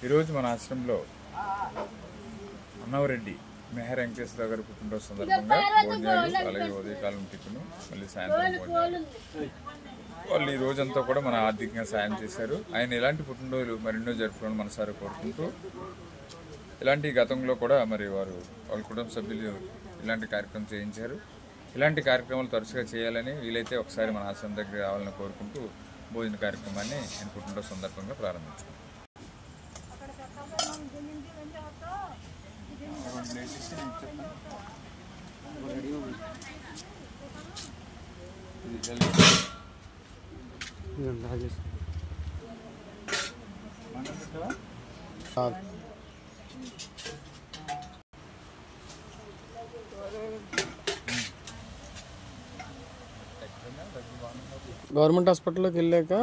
ఈరోజు మన ఆశ్రమంలో అన్నవరెడ్డి మెహర్ వెంకటేశ్వరరావు గారి పుట్టినరోజు సందర్భంగా భోజనాలు, అలాగే ఉదయకాలం టిఫిన్, మళ్ళీ సాయంత్రం భోజనాలు. వాళ్ళు ఈ రోజంతా కూడా మన ఆర్థికంగా సాయం చేశారు. ఆయన ఇలాంటి పుట్టినరోజులు మరెన్నో జరుపుకోవడం మనసారా కోరుకుంటూ, ఇలాంటి గతంలో కూడా మరి వాళ్ళ కుటుంబ సభ్యులు ఇలాంటి కార్యక్రమం చేయించారు. ఇలాంటి కార్యక్రమాలు తరచుగా చేయాలని, వీలైతే ఒకసారి మన ఆశ్రమం దగ్గర రావాలని కోరుకుంటూ భోజన కార్యక్రమాన్ని ఆయన పుట్టినరోజు సందర్భంగా ప్రారంభించారు. గవర్నమెంట్ హాస్పిటల్లోకి వెళ్ళాక